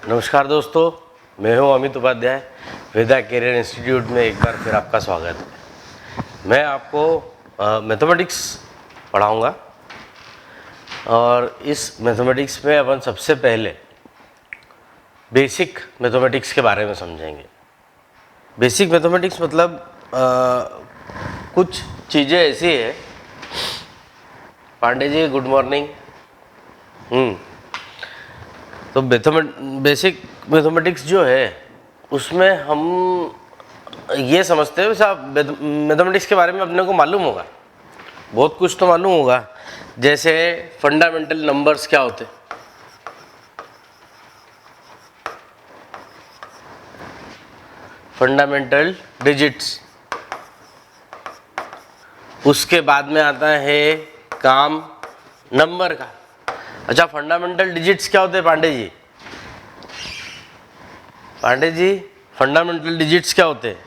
नमस्कार दोस्तों, मैं हूं अमित उपाध्याय। वेदा कैरियर इंस्टीट्यूट में एक बार फिर आपका स्वागत है। मैं आपको मैथमेटिक्स पढ़ाऊंगा और इस मैथमेटिक्स में अपन सबसे पहले बेसिक मैथमेटिक्स के बारे में समझेंगे। बेसिक मैथमेटिक्स मतलब कुछ चीज़ें ऐसी है। Pandey ji good morning. तो बेसिक मैथमेटिक्स जो है उसमें हम ये समझते हैं, साहब मैथमेटिक्स के बारे में अपने को मालूम होगा, बहुत कुछ तो मालूम होगा। जैसे फंडामेंटल नंबर्स क्या होते, फंडामेंटल डिजिट्स, उसके बाद में आता है काम नंबर का। अच्छा, फंडामेंटल डिजिट्स क्या होते हैं पांडे जी? पांडे जी फंडामेंटल डिजिट्स क्या होते हैं?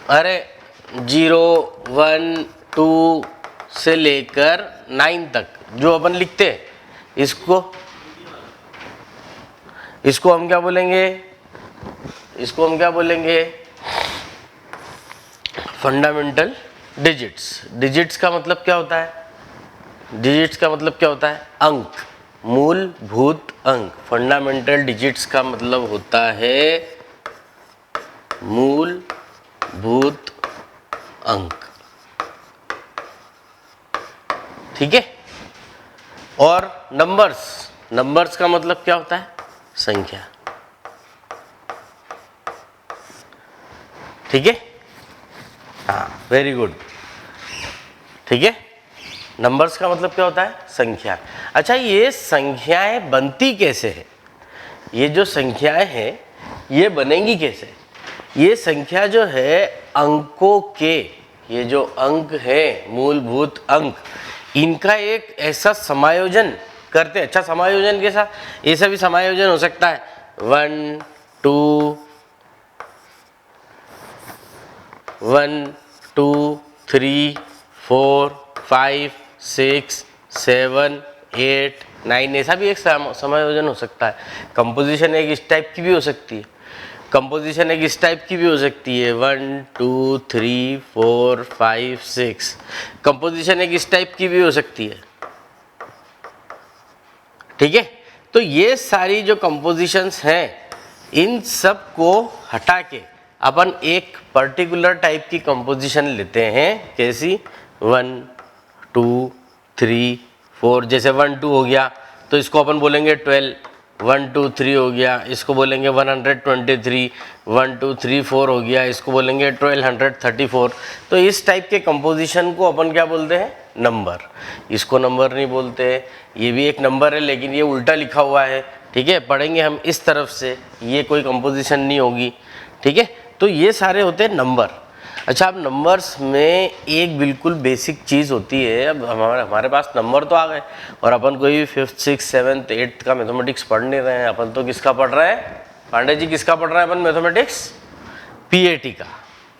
अरे 0, 1, 2 से लेकर 9 तक जो अपन लिखते हैं, इसको हम क्या बोलेंगे? इसको हम क्या बोलेंगे? Fundamental digits. डिजिट्स का मतलब क्या होता है? डिजिट्स का मतलब क्या होता है? अंक, मूलभूत अंक। फंडामेंटल डिजिट्स का मतलब होता है मूलभूत अंक, ठीक है। और नंबर्स का मतलब क्या होता है? संख्या, ठीक है। हाँ, वेरी गुड, ठीक है। नंबर्स का मतलब क्या होता है? संख्या। अच्छा, ये संख्याएं बनती कैसे है? ये जो संख्याएं हैं ये बनेंगी कैसे? ये संख्या जो है अंकों के, ये जो अंक है मूलभूत अंक, इनका एक ऐसा समायोजन करते हैं। अच्छा, समायोजन कैसा? ऐसा भी समायोजन हो सकता है 1, 2, 3, 4, 5, 6, 7, 8, 9, ऐसा भी एक समायोजन हो सकता है। कंपोजिशन एक इस टाइप की भी हो सकती है। कंपोजिशन एक इस टाइप की भी हो सकती है 1, 2, 3, 4, 5, 6। कंपोजिशन एक इस टाइप की भी हो सकती है, ठीक है। तो ये सारी जो कंपोजिशंस हैं, इन सब को हटा के अपन एक पर्टिकुलर टाइप की कंपोजिशन लेते हैं। कैसी? 1, 2, 3, 4। जैसे 1, 2 हो गया तो इसको अपन बोलेंगे 12। 1, 2, 3 हो गया, इसको बोलेंगे 123। 1, 2, 3, 4 हो गया, इसको बोलेंगे 1234। तो इस टाइप के कंपोजिशन को अपन क्या बोलते हैं? नंबर। इसको नंबर नहीं बोलते, ये भी एक नंबर है लेकिन ये उल्टा लिखा हुआ है, ठीक है। पढ़ेंगे हम इस तरफ से, ये कोई कंपोजिशन नहीं होगी, ठीक है। तो ये सारे होते हैं नंबर। अच्छा, अब नंबर्स में एक बिल्कुल बेसिक चीज़ होती है। अब हमारे पास नंबर तो आ गए और अपन कोई 5th, 6th, 7th, 8th का मैथमेटिक्स पढ़ नहीं रहे हैं। अपन तो किसका पढ़ रहे हैं पांडे जी? किसका पढ़ रहे हैं अपन मैथमेटिक्स? पीएटी का।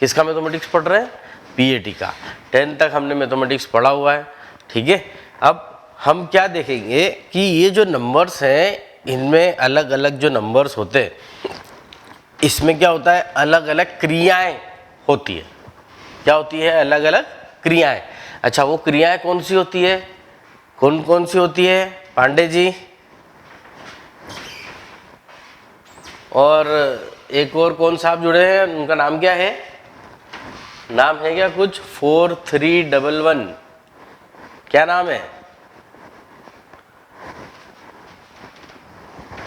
किसका मैथमेटिक्स पढ़ रहे हैं? पीएटी का। 10th तक हमने मैथमेटिक्स पढ़ा हुआ है, ठीक है। अब हम क्या देखेंगे कि ये जो नंबर्स हैं, इनमें अलग अलग जो नंबर्स होते हैं, इसमें क्या होता है? अलग अलग क्रियाएं होती है। क्या होती है? अलग अलग क्रियाएं। अच्छा, वो क्रियाएं कौन सी होती है? कौन कौन सी होती है पांडे जी? और एक और कौन साहब जुड़े हैं, उनका नाम क्या है? नाम है क्या कुछ? 4311, क्या नाम है?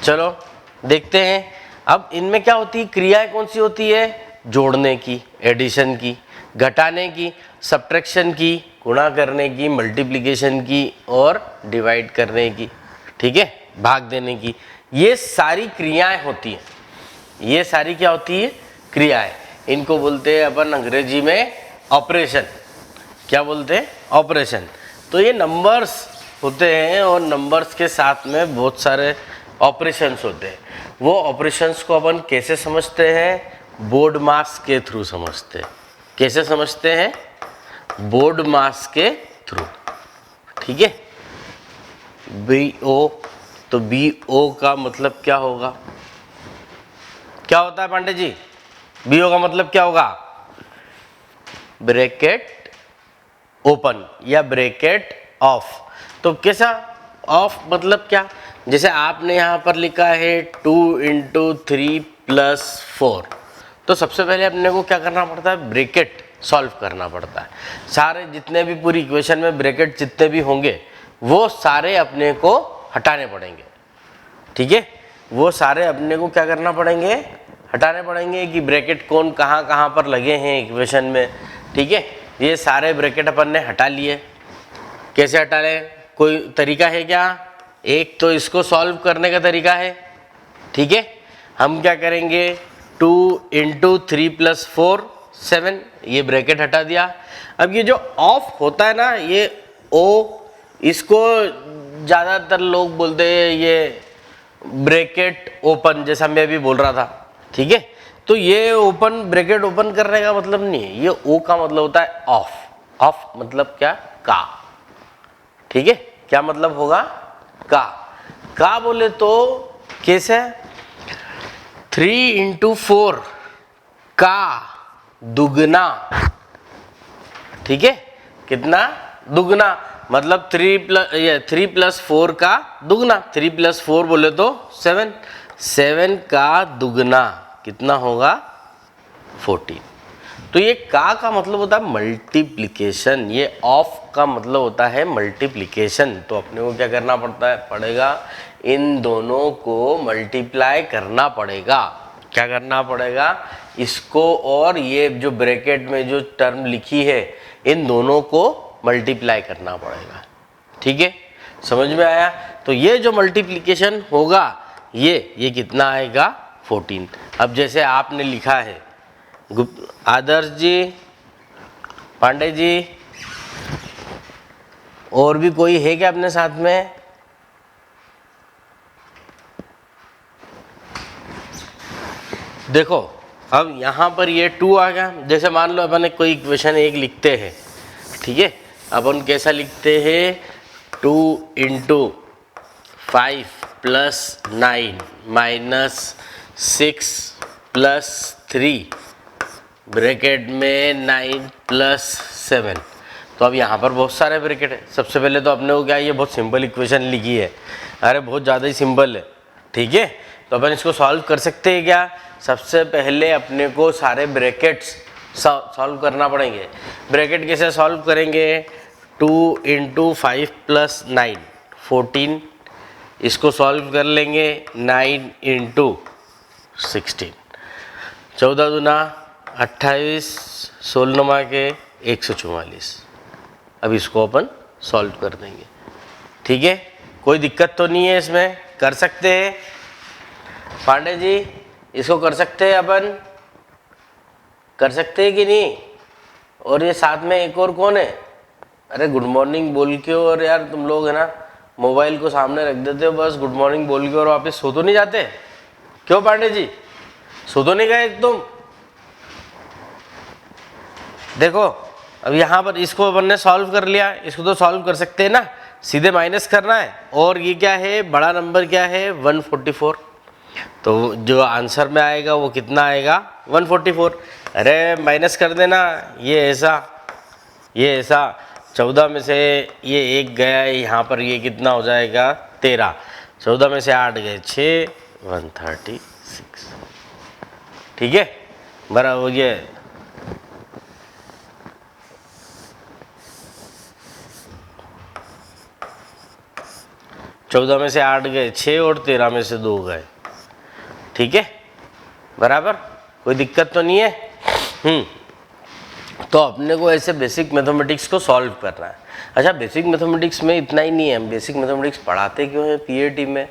चलो देखते हैं। अब इनमें क्या होती है? क्रियाएं कौन सी होती है? जोड़ने की, एडिशन की, घटाने की, सब्ट्रैक्शन की, गुणा करने की, मल्टीप्लिकेशन की और डिवाइड करने की, ठीक है, भाग देने की। ये सारी क्रियाएं होती हैं। ये सारी क्या होती है? क्रियाएं। इनको बोलते हैं अपन अंग्रेजी में ऑपरेशन। क्या बोलते हैं? ऑपरेशन। तो ये नंबर्स होते हैं और नंबर्स के साथ में बहुत सारे ऑपरेशंस होते हैं। वो ऑपरेशंस को अपन कैसे समझते हैं? बोर्ड मास के थ्रू समझते हैं। कैसे समझते हैं? बोर्ड मास के थ्रू, ठीक है। BO तो बी ओ का मतलब क्या होगा? क्या होता है पांडे जी? बी ओ का मतलब क्या होगा? ब्रैकेट ओपन या ब्रैकेट ऑफ। तो कैसा ऑफ मतलब क्या? जैसे आपने यहाँ पर लिखा है 2 × 3 + 4, तो सबसे पहले अपने को क्या करना पड़ता है? ब्रैकेट सॉल्व करना पड़ता है। सारे जितने भी पूरी इक्वेशन में ब्रैकेट जितने भी होंगे वो सारे अपने को हटाने पड़ेंगे। ठीक है, वो सारे अपने को क्या करना पड़ेंगे? हटाने पड़ेंगे कि ब्रैकेट कौन कहाँ कहाँ पर लगे हैं इक्वेशन में। ठीक है, ये सारे ब्रैकेट अपन ने हटा लिए। कैसे हटा ले? कोई तरीका है क्या? एक तो इसको सॉल्व करने का तरीका है। ठीक है, हम क्या करेंगे? 2 × 3 + 4 7, ये ब्रैकेट हटा दिया। अब ये जो ऑफ होता है ना, ये ओ, इसको ज़्यादातर लोग बोलते हैं ये ब्रैकेट ओपन, जैसा मैं भी बोल रहा था। ठीक है, तो ये ओपन ब्रैकेट ओपन करने का मतलब नहीं है, ये ओ का मतलब होता है ऑफ। ऑफ मतलब क्या? का। ठीक है, क्या मतलब होगा? का बोले तो कैसे? 3 × 4 का दुगना। ठीक है, कितना? दुगना, मतलब 3 + 4 का दुगना। 3 + 4 बोले तो 7, 7 का दुगना कितना होगा? 14। तो ये का मतलब होता है मल्टीप्लिकेशन, ये ऑफ का मतलब होता है मल्टीप्लिकेशन। तो अपने को क्या करना पड़ेगा? इन दोनों को मल्टीप्लाई करना पड़ेगा। क्या करना पड़ेगा? इसको और ये जो ब्रैकेट में जो टर्म लिखी है इन दोनों को मल्टीप्लाई करना पड़ेगा। ठीक है, समझ में आया? तो ये जो मल्टीप्लिकेशन होगा ये कितना आएगा? 14। अब जैसे आपने लिखा है, आदर्श जी, पांडे जी, और भी कोई है क्या अपने साथ में? देखो, अब यहाँ पर ये 2 आ गया। जैसे मान लो अपन कोई इक्वेशन एक लिखते हैं। ठीक है, अपन कैसा लिखते हैं? 2 × 5 + 9 - 6 + 3 ब्रैकेट में 9 + 7। तो अब यहाँ पर बहुत सारे ब्रैकेट है। सबसे पहले तो अपने को क्या, ये बहुत सिंपल इक्वेशन लिखी है, अरे बहुत ज़्यादा ही सिंपल है। ठीक है, तो अपन इसको सॉल्व कर सकते हैं क्या? सबसे पहले अपने को सारे ब्रैकेट्स सॉल्व करना पड़ेंगे। ब्रैकेट कैसे सॉल्व करेंगे? 2 × 5 + 9 14, इसको सॉल्व कर लेंगे। 9 × 16 14 दूना 28, 16 के 144। अब इसको अपन सॉल्व कर देंगे। ठीक है, कोई दिक्कत तो नहीं है इसमें? कर सकते हैं पांडे जी, इसको कर सकते हैं अपन? कर सकते हैं कि नहीं? और ये साथ में एक और कौन है? अरे गुड मॉर्निंग बोल के, और यार तुम लोग है ना मोबाइल को सामने रख देते हो, बस गुड मॉर्निंग बोल के और वापस सो तो नहीं जाते? क्यों पांडे जी, सो तो नहीं गए तुम? देखो, अब यहाँ पर इसको अपन ने सॉल्व कर लिया, इसको तो सॉल्व कर सकते हैं ना, सीधे माइनस करना है। और ये क्या है? बड़ा नंबर क्या है? 144। तो जो आंसर में आएगा वो कितना आएगा? 144। अरे माइनस कर देना, ये ऐसा, ये ऐसा। 14 में से ये 1 गया है, यहाँ पर ये कितना हो जाएगा? 13। 14 में से 8 गए 6, 136। ठीक है, बराबर। ये 14 में से 8 गए 6 और 13 में से 2 गए। ठीक है, बराबर, कोई दिक्कत तो नहीं है? तो अपने को ऐसे बेसिक मैथमेटिक्स को सॉल्व करना है। अच्छा, बेसिक मैथमेटिक्स में इतना ही नहीं है, हम बेसिक मैथमेटिक्स पढ़ाते क्यों हैं पीएटी में?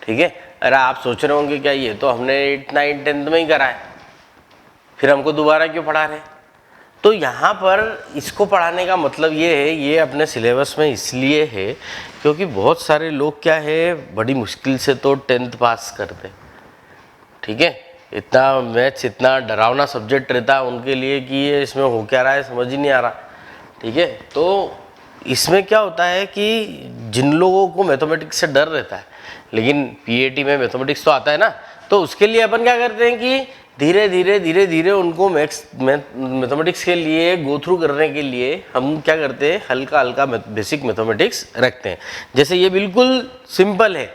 ठीक है, अरे आप सोच रहे होंगे क्या ये तो हमने 8, 9, 10 में ही करा है, फिर हमको दोबारा क्यों पढ़ा रहे? तो यहाँ पर इसको पढ़ाने का मतलब ये है, ये अपने सिलेबस में इसलिए है क्योंकि बहुत सारे लोग क्या है बड़ी मुश्किल से तो 10th पास करते। ठीक है, इतना मैथ्स इतना डरावना सब्जेक्ट रहता है उनके लिए कि ये इसमें हो क्या रहा है समझ ही नहीं आ रहा। ठीक है, तो इसमें क्या होता है कि जिन लोगों को मैथमेटिक्स से डर रहता है लेकिन पीएटी में मैथमेटिक्स तो आता है ना, तो उसके लिए अपन क्या करते हैं कि धीरे धीरे उनको मैथमेटिक्स के लिए गो थ्रू करने के लिए हम क्या करते हैं, हल्का हल्का बेसिक मैथमेटिक्स रखते हैं। जैसे ये बिल्कुल सिंपल है,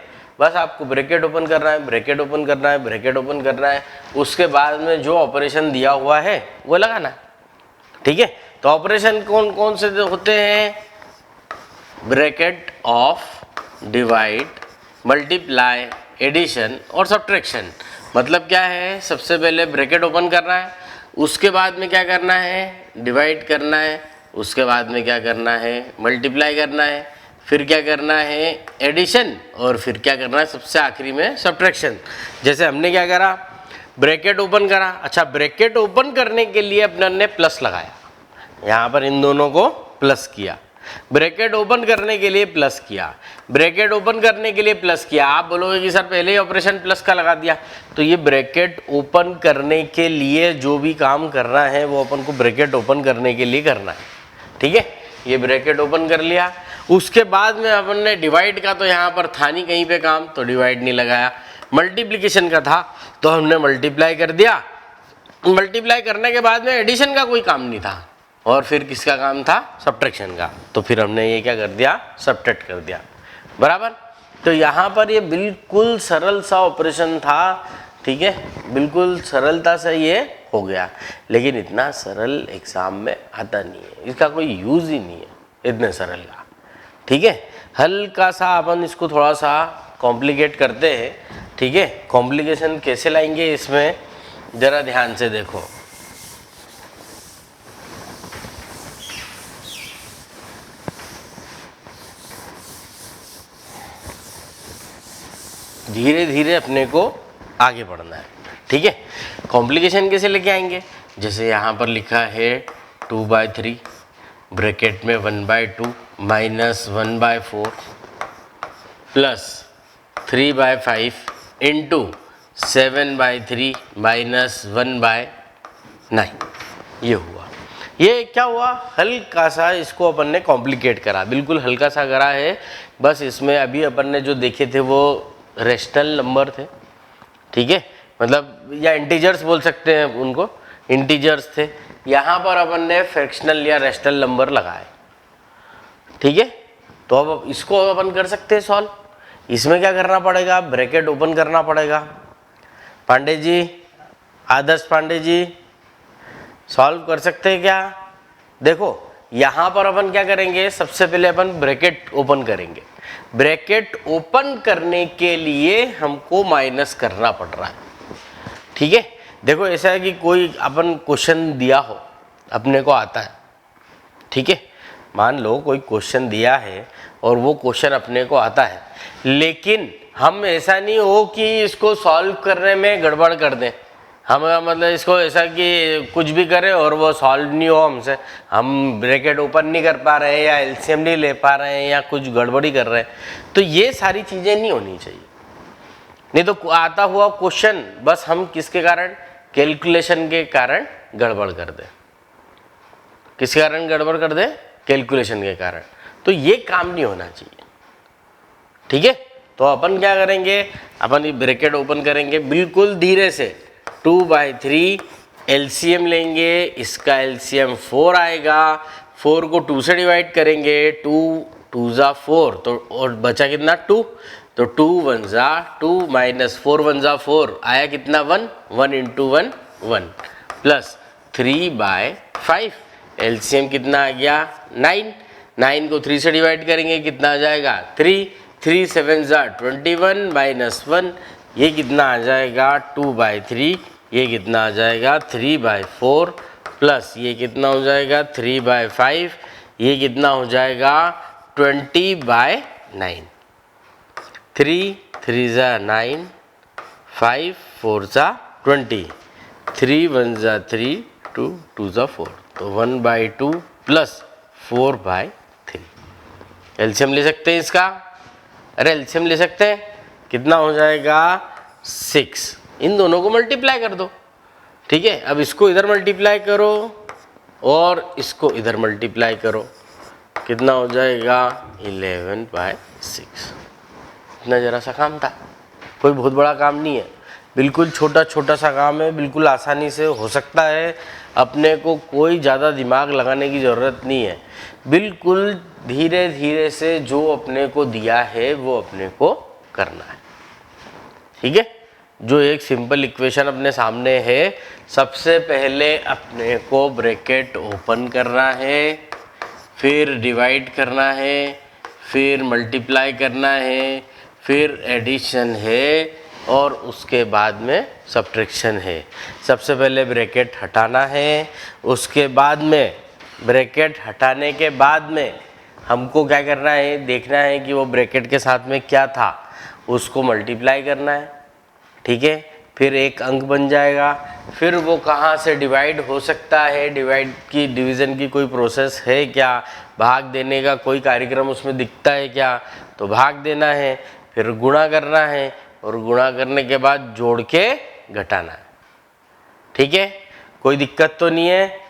बस आपको ब्रैकेट ओपन करना है, ब्रैकेट ओपन करना है, ब्रैकेट ओपन करना है, उसके बाद में जो ऑपरेशन दिया हुआ है वो लगाना है। ठीक है, तो ऑपरेशन कौन कौन से होते हैं, bracket of, divide, multiply, addition और सब्ट्रैक्शन। मतलब क्या है, सबसे पहले ब्रैकेट ओपन करना है, उसके बाद में क्या करना है, डिवाइड करना है, उसके बाद में क्या करना है, मल्टीप्लाई करना है, फिर क्या करना है, एडिशन, और फिर क्या करना है सबसे आखिरी में, सब्ट्रैक्शन। जैसे हमने क्या करा, ब्रैकेट ओपन करा। अच्छा, ब्रैकेट ओपन करने के लिए अपने ने प्लस लगाया, यहाँ पर इन दोनों को प्लस किया, ब्रैकेट ओपन करने के लिए प्लस किया, ब्रैकेट ओपन करने के लिए प्लस किया। आप बोलोगे कि सर पहले ही ऑपरेशन प्लस का लगा दिया, तो ये ब्रैकेट ओपन करने के लिए जो भी काम करना है वो अपन को ब्रैकेट ओपन करने के लिए करना है। ठीक है, ये ब्रैकेट ओपन कर लिया। उसके बाद में अपन ने डिवाइड का तो यहाँ पर था नहीं कहीं पे काम, तो डिवाइड नहीं लगाया। मल्टीप्लिकेशन का था तो हमने मल्टीप्लाई कर दिया। मल्टीप्लाई करने के बाद में एडिशन का कोई काम नहीं था, और फिर किसका काम था, सब्ट्रैक्शन का, तो फिर हमने ये क्या कर दिया, सब्ट्रैक्ट कर दिया। बराबर, तो यहाँ पर ये बिल्कुल सरल सा ऑपरेशन था। ठीक है, बिल्कुल सरलता से ये हो गया, लेकिन इतना सरल एग्जाम में आता नहीं है, इसका कोई यूज़ ही नहीं है इतने सरल का। ठीक है, हल्का सा अपन इसको थोड़ा सा कॉम्प्लिकेट करते हैं। ठीक है, कॉम्प्लिकेशन कैसे लाएंगे इसमें, ज़रा ध्यान से देखो। धीरे धीरे अपने को आगे बढ़ना है। ठीक है, कॉम्प्लिकेशन कैसे लेके आएंगे, जैसे यहाँ पर लिखा है 2/3 ब्रैकेट में 1/2 माइनस 1/4 प्लस 3/5 इंटू 7/3 माइनस 1/9। ये हुआ, ये क्या हुआ, हल्का सा इसको अपन ने कॉम्प्लिकेट करा, बिल्कुल हल्का सा करा है। बस इसमें अभी अपन ने जो देखे थे वो रेशनल नंबर थे। ठीक है, मतलब या इंटीजर्स बोल सकते हैं उनको, इंटीजर्स थे। यहाँ पर अपन ने फ्रैक्शनल या रेशनल नंबर लगाए। ठीक है, तो अब इसको अपन कर सकते हैं सॉल्व। इसमें क्या करना पड़ेगा, ब्रैकेट ओपन करना पड़ेगा। पांडे जी, आदर्श पांडे जी, सॉल्व कर सकते हैं क्या? देखो यहाँ पर अपन क्या करेंगे, सबसे पहले अपन ब्रैकेट ओपन करेंगे। ब्रैकेट ओपन करने के लिए हमको माइनस करना पड़ रहा है। ठीक है, देखो ऐसा है कि कोई अपन क्वेश्चन दिया हो, अपने को आता है। ठीक है, मान लो कोई क्वेश्चन दिया है और वो क्वेश्चन अपने को आता है, लेकिन हम ऐसा नहीं हो कि इसको सॉल्व करने में गड़बड़ कर दें। हम मतलब इसको ऐसा कि कुछ भी करें और वो सॉल्व नहीं हो हमसे, हम ब्रैकेट ओपन नहीं कर पा रहे हैं या एलसीएम नहीं ले पा रहे हैं या कुछ गड़बड़ी कर रहे हैं, तो ये सारी चीज़ें नहीं होनी चाहिए। नहीं तो आता हुआ क्वेश्चन बस हम किसके कारण, कैलकुलेशन के कारण गड़बड़ कर दें। किसके कारण गड़बड़ कर दें, कैलकुलेशन के कारण, तो ये काम नहीं होना चाहिए। ठीक है, तो अपन क्या करेंगे, अपन ये ब्रैकेट ओपन करेंगे बिल्कुल धीरे से। 2/3 एलसीएम लेंगे, इसका एलसीएम 4 आएगा। 4 को 2 से डिवाइड करेंगे, 2 2 ज़ा 4, तो और बचा कितना 2, तो 2 1 ज़ा 2 माइनस 4 1 ज़ा 4 आया कितना 1, 1 इंटू 1 1 प्लस 3/5 एलसीएम कितना आ गया 9। 9 को 3 से डिवाइड करेंगे कितना आ जाएगा 3, 3 7 ज़ा 21 माइनस 1, ये कितना आ जाएगा 2/3, ये कितना आ जाएगा 3/4 प्लस ये कितना हो जाएगा 3/5, ये कितना हो जाएगा 20/9। 3 3 ज़ा 9, 5 4 ज़ा 20, 3 1 ज़ा 3, 2 2 ज़ा 4, तो 1/2 प्लस 4/3। एलसीएम ले सकते हैं इसका, अरे एलसीएम ले सकते हैं, कितना हो जाएगा 6। इन दोनों को मल्टीप्लाई कर दो। ठीक है, अब इसको इधर मल्टीप्लाई करो और इसको इधर मल्टीप्लाई करो, कितना हो जाएगा 11/6। इतना जरा सा काम था, कोई बहुत बड़ा काम नहीं है, बिल्कुल छोटा छोटा सा काम है, बिल्कुल आसानी से हो सकता है, अपने को कोई ज़्यादा दिमाग लगाने की ज़रूरत नहीं है, बिल्कुल धीरे धीरे से जो अपने को दिया है वो अपने को करना है। ठीक है, जो एक सिंपल इक्वेशन अपने सामने है, सबसे पहले अपने को ब्रैकेट ओपन करना है, फिर डिवाइड करना है, फिर मल्टीप्लाई करना है, फिर एडिशन है और उसके बाद में सब्ट्रैक्शन है। सबसे पहले ब्रैकेट हटाना है, उसके बाद में ब्रैकेट हटाने के बाद में हमको क्या करना है, देखना है कि वो ब्रैकेट के साथ में क्या था, उसको मल्टीप्लाई करना है। ठीक है, फिर एक अंक बन जाएगा, फिर वो कहाँ से डिवाइड हो सकता है, डिवाइड की डिवीज़न की कोई प्रोसेस है क्या, भाग देने का कोई कार्यक्रम उसमें दिखता है क्या, तो भाग देना है, फिर गुणा करना है और गुणा करने के बाद जोड़ के घटाना है। ठीक है, कोई दिक्कत तो नहीं है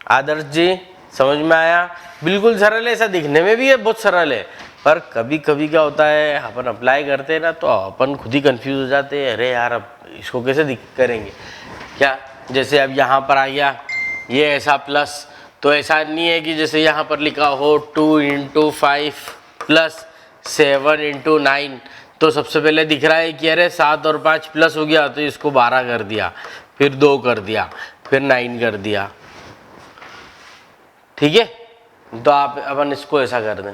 आदर्श जी, समझ में आया? बिल्कुल सरल है, ऐसा दिखने में भी है बहुत सरल है, पर कभी कभी क्या होता है अपन अप्लाई करते हैं ना तो अपन खुद ही कंफ्यूज हो जाते हैं, अरे यार अब इसको कैसे करेंगे क्या। जैसे अब यहाँ पर आ गया ये ऐसा प्लस, तो ऐसा नहीं है कि जैसे यहाँ पर लिखा हो 2 × 5 + 7 × 9, तो सबसे पहले दिख रहा है कि अरे 7 और 5 प्लस हो गया तो इसको 12 कर दिया, फिर 2 कर दिया, फिर 9 कर दिया। ठीक है, तो आप अपन इसको ऐसा कर दें,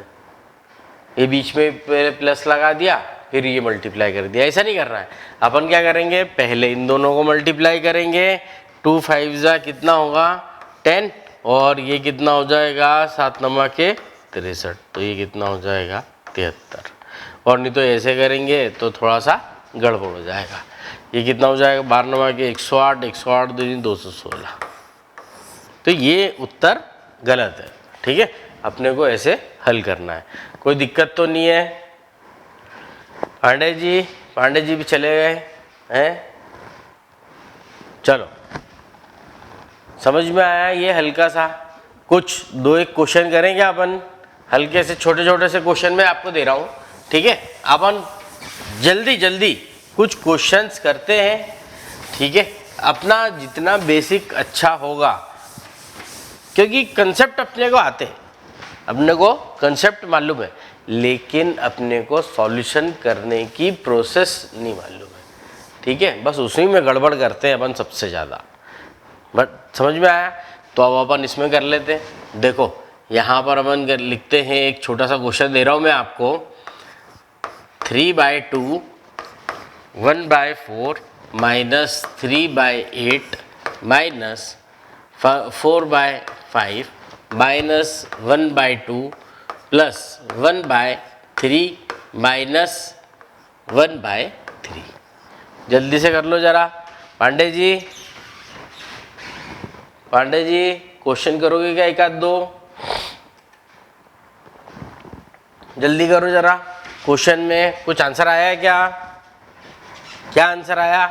ये बीच में पहले प्लस लगा दिया, फिर ये मल्टीप्लाई कर दिया, ऐसा नहीं करना है। अपन क्या करेंगे, पहले इन दोनों को मल्टीप्लाई करेंगे, 2 × 5 कितना होगा 10, और ये कितना हो जाएगा 7 × 9 = 63, तो ये कितना हो जाएगा 73। और नहीं तो ऐसे करेंगे तो थोड़ा सा गड़बड़ हो जाएगा, ये कितना हो जाएगा 12 × 9 = 108, 108 × 2 = 216, तो ये उत्तर गलत है। ठीक है, अपने को ऐसे हल करना है, कोई दिक्कत तो नहीं है। पांडे जी भी चले गए हैं, चलो समझ में आया? ये हल्का सा कुछ 2-1 क्वेश्चन करेंगे अपन, हल्के से छोटे छोटे से क्वेश्चन मैं आपको दे रहा हूँ। ठीक है, अपन जल्दी जल्दी कुछ क्वेश्चंस करते हैं। ठीक है, अपना जितना बेसिक अच्छा होगा, क्योंकि कंसेप्ट अपने को आते हैं, अपने को कंसेप्ट मालूम है, लेकिन अपने को सॉल्यूशन करने की प्रोसेस नहीं मालूम है। ठीक है, बस उसी में गड़बड़ करते हैं अपन सबसे ज़्यादा। बट समझ में आया? तो अब अपन इसमें कर लेते हैं। देखो यहाँ पर अपन लिखते हैं, एक छोटा सा क्वेश्चन दे रहा हूँ मैं आपको, 3/2 1/4 - 3/8 - 4/5 - 1/2 + 1/3 - 1/3। जल्दी से कर लो जरा पांडे जी क्वेश्चन करोगे क्या? 1-2 जल्दी करो जरा। क्वेश्चन में कुछ आंसर आया है क्या? क्या आंसर आया?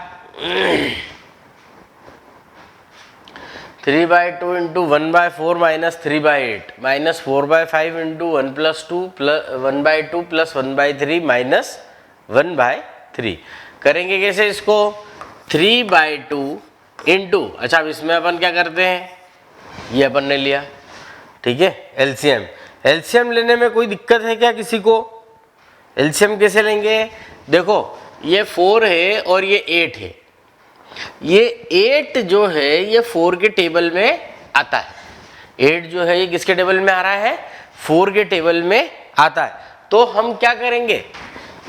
3/2 × 1/4 - 3/8 - 4/5 × 1 + 2 1/2 + 1/3 - 1/3। करेंगे कैसे इसको? 3/2 × अच्छा, अब इसमें अपन क्या करते हैं, ये अपन ने लिया। ठीक है, एलसीएम लेने में कोई दिक्कत है क्या किसी को? एलसीएम कैसे लेंगे? देखो ये 4 है और ये 8 है, ये 8 जो है ये 4 के टेबल में आता है। 8 जो है ये किसके टेबल में आ रहा है? 4 के टेबल में आता है। तो हम क्या करेंगे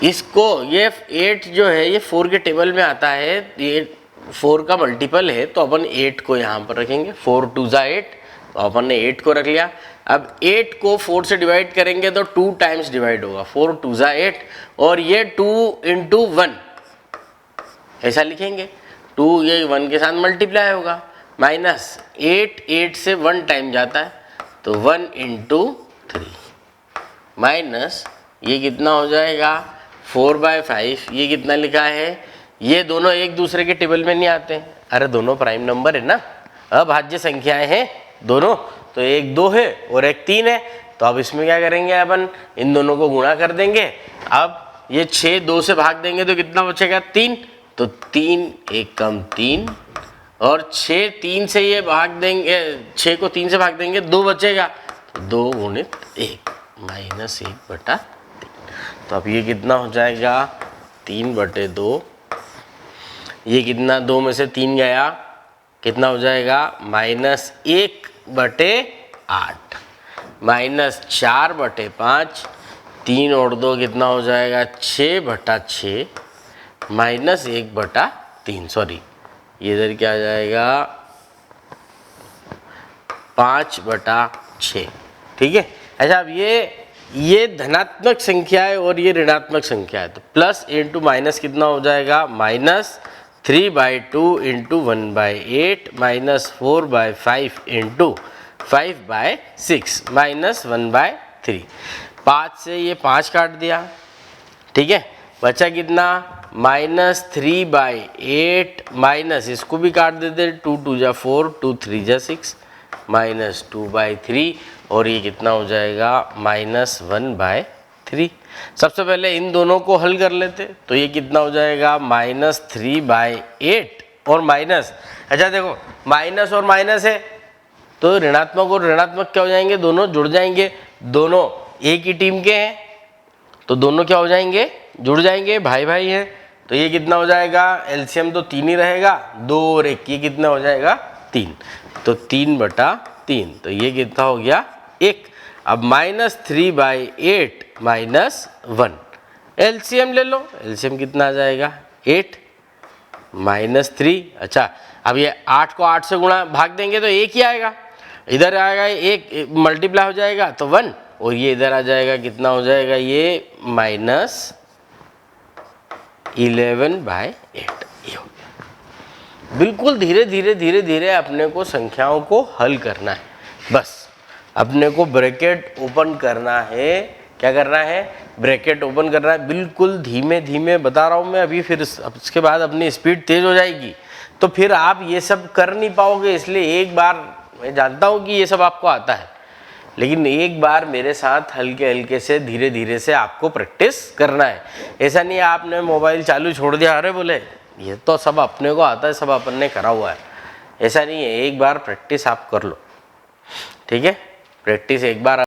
इसको, ये 8 जो है ये 4 के टेबल में आता है, ये 4 का मल्टीपल है, तो अपन 8 को यहाँ पर रखेंगे। 4 × 2 = 8, तो अपन ने 8 को रख लिया। अब 8 को 4 से डिवाइड करेंगे तो 2 टाइम्स डिवाइड होगा, 4 × 2 = 8, और ये 2 × 1 ऐसा लिखेंगे। 2 ये 1 के साथ मल्टीप्लाई होगा, माइनस 8 से 1 टाइम जाता है, तो 1 × 3 माइनस ये कितना हो जाएगा 4/5। ये कितना लिखा है? ये दोनों एक दूसरे के टेबल में नहीं आते, अरे दोनों प्राइम नंबर है ना, अभाज्य संख्याएं हैं दोनों, तो एक 2 है और एक 3 है। तो अब इसमें क्या करेंगे अपन, इन दोनों को गुणा कर देंगे। अब ये 6 2 से भाग देंगे तो कितना बचेगा 3, तो 3 एक कम 3, और 6 3 से ये भाग देंगे, 6 को 3 से भाग देंगे 2 बचेगा, तो 2 गुणित 1 माइनस 1/3। तो अब ये कितना हो जाएगा 3/2, ये कितना 2 में से 3 गया, कितना हो जाएगा -1/8 माइनस 4/5, 3 और 2 कितना हो जाएगा 6/6 माइनस 1/3, सॉरी ये इधर क्या आ जाएगा 5/6, ठीक है। अच्छा अब ये धनात्मक संख्या है और ये ऋणात्मक संख्या है, तो प्लस इंटू माइनस कितना हो जाएगा -3/2 इंटू 1/8 माइनस 4/5 इंटू 5/6 माइनस 1/3। 5 से ये 5 काट दिया, ठीक है, बचा कितना -3/8 माइनस इसको भी काट देते, 2 2 जा 4 2 3 जा 6 माइनस 2/3, और ये कितना हो जाएगा -1/3। सबसे पहले इन दोनों को हल कर लेते, तो ये कितना हो जाएगा -3/8 और माइनस, अच्छा देखो माइनस और माइनस है तो ऋणात्मक और ऋणात्मक क्या हो जाएंगे, दोनों जुड़ जाएंगे, दोनों एक ही टीम के हैं तो दोनों क्या हो जाएंगे, जुड़ जाएंगे, भाई भाई हैं। तो ये कितना हो जाएगा, एलसीएम तो 3 ही रहेगा, 2 और 1, ये कितना हो जाएगा 3, तो 3/3, तो ये कितना हो गया 1। अब -3/8 माइनस 1, एलसीएम ले लो, एलसीएम कितना आ जाएगा 8 -3। अच्छा अब ये 8 को 8 से गुणा भाग देंगे तो 1 ही आएगा, इधर आएगा 1 मल्टीप्लाई हो जाएगा तो 1, और ये इधर आ जाएगा, कितना हो जाएगा ये -11/8, ये हो गया। बिल्कुल धीरे धीरे धीरे धीरे अपने को संख्याओं को हल करना है, बस अपने को ब्रैकेट ओपन करना है, क्या करना है, ब्रैकेट ओपन करना है, बिल्कुल धीमे धीमे बता रहा हूँ मैं अभी, फिर उसके बाद अपनी स्पीड तेज हो जाएगी तो फिर आप ये सब कर नहीं पाओगे। इसलिए एक बार, मैं जानता हूँ कि ये सब आपको आता है, लेकिन एक बार मेरे साथ हल्के हल्के से धीरे धीरे से आपको प्रैक्टिस करना है। ऐसा नहीं आपने मोबाइल चालू छोड़ दिया, अरे बोले ये तो सब अपने को आता है, सब अपन ने करा हुआ है, ऐसा नहीं है। एक बार प्रैक्टिस आप कर लो, ठीक है, प्रैक्टिस एक बार